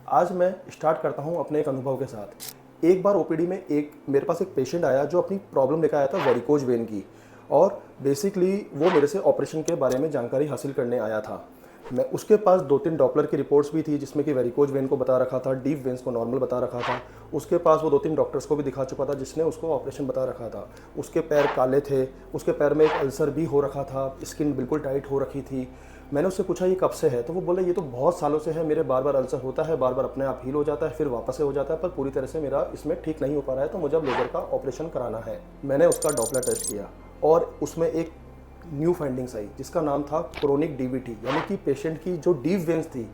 आज मैं स्टार्ट करता हूँ अपने एक अनुभव के साथ। एक बार ओपीडी में मेरे पास एक पेशेंट आया जो अपनी प्रॉब्लम लेकर आया था वेरिकोज वेन की, और बेसिकली वो मेरे से ऑपरेशन के बारे में जानकारी हासिल करने आया था। मैं उसके पास 2-3 डॉपलर की रिपोर्ट्स भी थी जिसमें कि वेरिकोज वेन को बता रखा था, डीप वेन्स को नॉर्मल बता रखा था। उसके पास वो 2-3 डॉक्टर्स को भी दिखा चुका था जिसने उसको ऑपरेशन बता रखा था। उसके पैर काले थे, उसके पैर में एक अल्सर भी हो रखा था, स्किन बिल्कुल टाइट हो रखी थी। मैंने उससे पूछा ये कब से है, तो वो बोला ये तो बहुत सालों से है, मेरे बार बार अल्सर होता है, बार बार अपने आप हील हो जाता है, फिर वापस से हो जाता है, पर पूरी तरह से मेरा इसमें ठीक नहीं हो पा रहा है, तो मुझे अब लेजर का ऑपरेशन कराना है। मैंने उसका डॉपलर टेस्ट किया और उसमें एक न्यू फाइंडिंग्स आई जिसका नाम था क्रोनिक डीवीटी, यानी कि पेशेंट की जो डीप वेन्स थी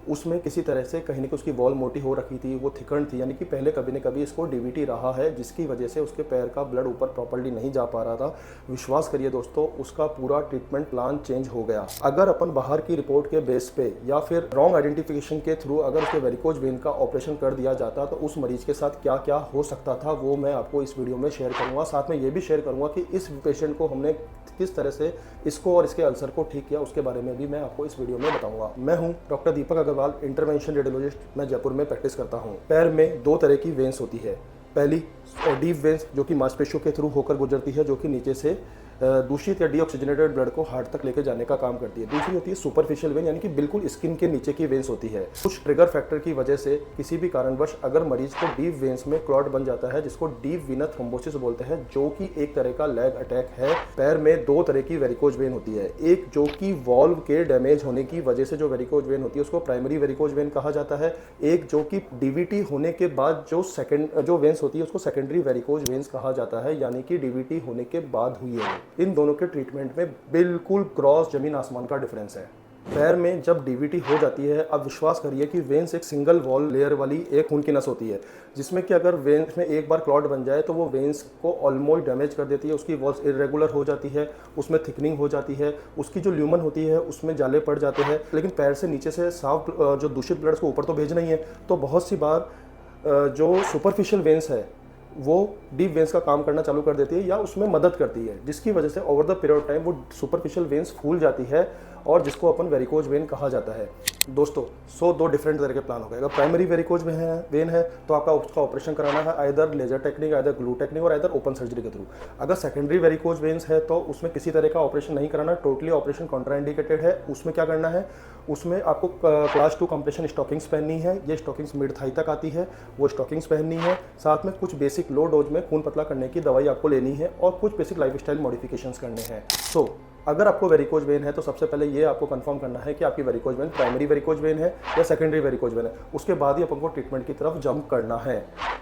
उसमें किसी तरह से कहीं ना कहीं उसकी वॉल मोटी हो रखी थी, वो थिकन थी, यानी कि पहले कभी न कभी इसको डीवीटी रहा है, जिसकी वजह से उसके पैर का ब्लड ऊपर प्रॉपर्ली नहीं जा पा रहा था। विश्वास करिए दोस्तों, उसका पूरा ट्रीटमेंट प्लान चेंज हो गया। अगर अपन बाहर की रिपोर्ट के बेस पे या फिर रॉन्ग आइडेंटिफिकेशन के थ्रू अगर उसके वेरिकोज वेन का ऑपरेशन कर दिया जाता तो उस मरीज के साथ क्या क्या हो सकता था वो मैं आपको इस वीडियो में शेयर करूँगा। साथ में ये भी शेयर करूँगा कि इस पेशेंट को हमने किस तरह से इसको और इसके अल्सर को ठीक किया, उसके बारे में भी मैं आपको इस वीडियो में बताऊंगा। मैं हूं डॉक्टर दीपक अग्रवाल, इंटरवेंशन रेडियोलॉजिस्ट। मैं जयपुर में प्रैक्टिस करता हूं। पैर में 2 तरह की वेन्स होती है। पहली डीप वेन्स जो कि मांसपेशियों के थ्रू होकर गुजरती है, जो कि नीचे से दूषित या डीऑक्सीजनेटेड ब्लड को हार्ट तक लेकर जाने का काम करती है। दूसरी होती है सुपरफिशियल वेन, यानी कि बिल्कुल स्किन के नीचे की वेन्स होती है। कुछ ट्रिगर फैक्टर की वजह से किसी भी कारणवश अगर मरीज को डीप वेन्स में क्लॉट बन जाता है, जिसको डीप वीनस थ्रोम्बोसिस बोलते हैं, जो कि एक तरह का लैग अटैक है। पैर में 2 तरह की वेरिकोज वेन होती है। एक जो कि वॉल्व के डैमेज होने की वजह से जो वेरिकोज वेन होती है उसको प्राइमरी वेरिकोज वेन कहा जाता है। एक जो कि डीवीटी होने के बाद जो वेन्स होती है उसको सेकेंडरी वेरिकोज वेन्स कहा जाता है, यानी कि डीवीटी होने के बाद हुई है। इन दोनों के ट्रीटमेंट में बिल्कुल क्रॉस जमीन आसमान का डिफरेंस है। पैर में जब डीवीटी हो जाती है, अब विश्वास करिए कि वेन्स एक सिंगल वॉल लेयर वाली एक खून की नस होती है, जिसमें कि अगर वेन्स में एक बार क्लॉट बन जाए तो वो वेन्स को ऑलमोस्ट डैमेज कर देती है। उसकी वॉल्स इरेगुलर हो जाती है, उसमें थिकनिंग हो जाती है, उसकी जो ल्यूमन होती है उसमें जाले पड़ जाते हैं। लेकिन पैर से नीचे से साफ जो दूषित ब्लड को ऊपर तो भेजना ही है, तो बहुत सी बार जो सुपरफिशियल वेन्स है वो डीप वेन्स का काम करना चालू कर देती है या उसमें मदद करती है, जिसकी वजह से over the period of time वो सुपरफिशियल वेन्स फूल जाती है और जिसको अपन वेरिकोज वेन कहा जाता है। दोस्तों 2 डिफरेंट तरह के प्लान हो गए। अगर प्राइमरी वेरिकोज वेन है तो आपका उसका ऑपरेशन कराना है either laser technique, either glue technique और आइदर ओपन सर्जरी के थ्रू। अगर सेकेंडरी वेरिकोज वेन्स है तो उसमें किसी तरह का ऑपरेशन नहीं कराना, टोटली ऑपरेशन कॉन्ट्राइंडिकेटेड है। उसमें क्या करना है, उसमें आपको क्लास 2 कंप्रेशन स्टॉकिंग्स पहननी है। ये स्टॉकिंग्स मिड थाई तक आती है, वो स्टॉकिंग्स पहननी है। साथ में कुछ बेसिक लो डोज में खून पतला करने की दवाई आपको लेनी है और कुछ बेसिक लाइफस्टाइल मॉडिफिकेशंस करने हैं। तो अगर आपको वेरिकोज वेन है तो सबसे पहले ये आपको कंफर्म करना है कि आपकी varicose vein primary varicose vein है या सेकेंडरी वेरिकोज वेन है। उसके बाद ही अपन को ट्रीटमेंट की तरफ जंप करना है।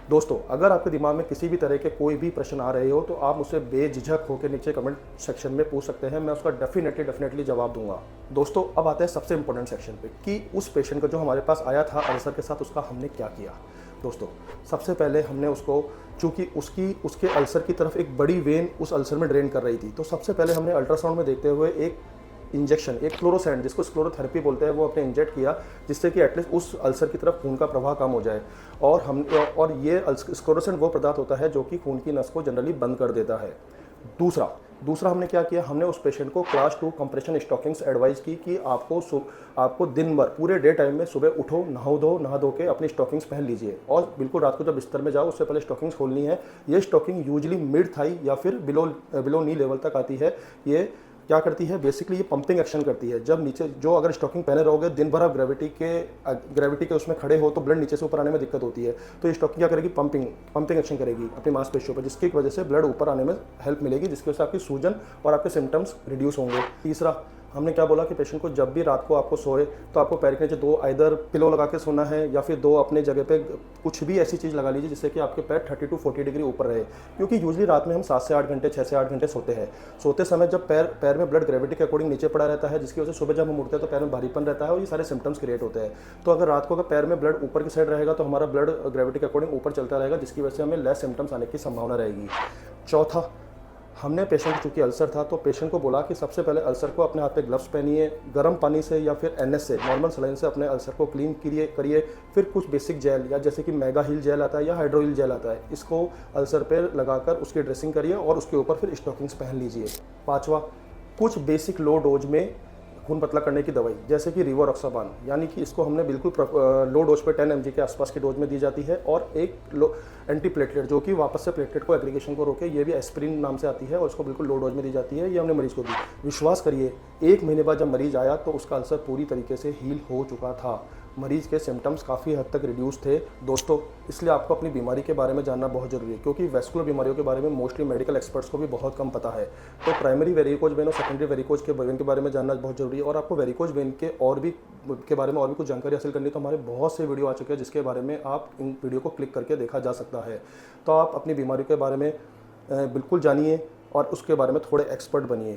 दोस्तों अगर आपके दिमाग में किसी भी तरह के कोई भी प्रश्न आ रहे हो तो आप मुझसे बेझिझक होकर नीचे कमेंट सेक्शन में पूछ सकते हैं, मैं उसका डेफिनेटली जवाब दूंगा। दोस्तों अब आते हैं सबसे इंपॉर्टेंट सेक्शन पे कि उस पेशेंट का जो हमारे पास आया था अल्सर के साथ, उसका हमने क्या किया। दोस्तों सबसे पहले हमने उसको, चूँकि उसके अल्सर की तरफ एक बड़ी वेन उस अल्सर में ड्रेन कर रही थी, तो सबसे पहले हमने अल्ट्रासाउंड में देखते हुए एक इंजेक्शन, एक फ्लोरोसेंट जिसको स्क्लेरोथेरेपी बोलते हैं, वो अपने इंजेक्ट किया, जिससे कि एटलीस्ट उस अल्सर की तरफ खून का प्रवाह कम हो जाए। और ये स्क्लेरोसेंट वो पदार्थ होता है जो कि खून की नस को जनरली बंद कर देता है। दूसरा हमने क्या किया, हमने उस पेशेंट को क्लास 2 कंप्रेशन स्टॉकिंग्स एडवाइस की कि आपको दिन भर पूरे डे टाइम में सुबह उठो, नहा धो के अपनी स्टॉकिंग्स पहन लीजिए और बिल्कुल रात को जब बिस्तर में जाओ उससे पहले स्टॉकिंग्स खोलनी है। ये स्टॉकिंग यूजली मिड थाई या फिर बिलो नी लेवल तक आती है। ये क्या करती है, बेसिकली ये पंपिंग एक्शन करती है। जब नीचे जो अगर स्टॉकिंग पहने रहोगे दिन भर आप ग्रेविटी के उसमें खड़े हो तो ब्लड नीचे से ऊपर आने में दिक्कत होती है, तो ये स्टॉकिंग क्या करेगी, पंपिंग एक्शन करेगी अपनी मांसपेशियों पर, जिसकी वजह से ब्लड ऊपर आने में हेल्प मिलेगी, जिसकी वजह से आपकी सूजन और आपके सिम्टम्स रिड्यूस होंगे। तीसरा हमने क्या बोला कि पेशेंट को जब भी रात को आपको सोए तो आपको पैर के नीचे 2 आइदर पिलो लगा के सोना है या फिर 2 अपने जगह पे कुछ भी ऐसी चीज़ लगा लीजिए जिससे कि आपके पैर 30 to 40 डिग्री ऊपर रहे, क्योंकि यूजली रात में हम 7 से 8 घंटे, 6 से 8 घंटे सोते हैं। सोते समय जब पैर में ब्लड ग्रेविटी के अकॉर्डिंग नीचे पड़ा रहता है, जिसकी वजह से सुबह जब हम उठते हैं तो पैर में भारीपन रहता है और ये सारे सिम्टम्स क्रिएट होते हैं। तो अगर रात को अगर पैर में ब्लड ऊपर की साइड रहेगा तो हमारा ब्लड ग्रेविटी के अकॉर्डिंग ऊपर चलता रहेगा, जिसकी वजह से हमें लेस सिम्टम्स आने की संभावना रहेगी। चौथा, हमने पेशेंट को, चूँकि अल्सर था तो पेशेंट को बोला कि सबसे पहले अल्सर को अपने हाथ पे ग्लव्स पहनिए, गर्म पानी से या फिर NS से, नॉर्मल सलाइन से अपने अल्सर को क्लीन करिए। फिर कुछ बेसिक जेल या जैसे कि मेगा हील जेल आता है या हाइड्रोहील जेल आता है, इसको अल्सर पे लगाकर उसकी ड्रेसिंग करिए और उसके ऊपर फिर स्टॉकिंग्स पहन लीजिए। 5वां, कुछ बेसिक लो डोज में खून पतला करने की दवाई जैसे कि रिवारोक्साबान, यानी कि इसको हमने बिल्कुल लो डोज पे 10 mg के आसपास की डोज में दी जाती है। और एक लो एंटी प्लेटलेट जो कि वापस से प्लेटलेट को एग्रीगेशन को रोके, ये भी एस्पिरिन नाम से आती है और इसको बिल्कुल लो डोज में दी जाती है। ये हमने मरीज को दी। विश्वास करिए 1 महीने बाद जब मरीज आया तो उसका अल्सर पूरी तरीके से हील हो चुका था। मरीज के सिम्टम्स काफ़ी हद तक रिड्यूस थे दोस्तों। इसलिए आपको अपनी बीमारी के बारे में जानना बहुत ज़रूरी है, क्योंकि वैस्कुलर बीमारियों के बारे में मोस्टली मेडिकल एक्सपर्ट्स को भी बहुत कम पता है। तो प्राइमरी वेरिकोज वेन और सेकेंडरी वेरिकोज के वेन के बारे में जानना बहुत ज़रूरी है। और आपको वेरिकोज वेन के बारे में और भी कुछ जानकारी हासिल करनी है तो हमारे बहुत से वीडियो आ चुके हैं जिसके बारे में आप इन वीडियो को क्लिक करके देखा जा सकता है। तो आप अपनी बीमारी के बारे में बिल्कुल जानिए और उसके बारे में थोड़े एक्सपर्ट बनिए।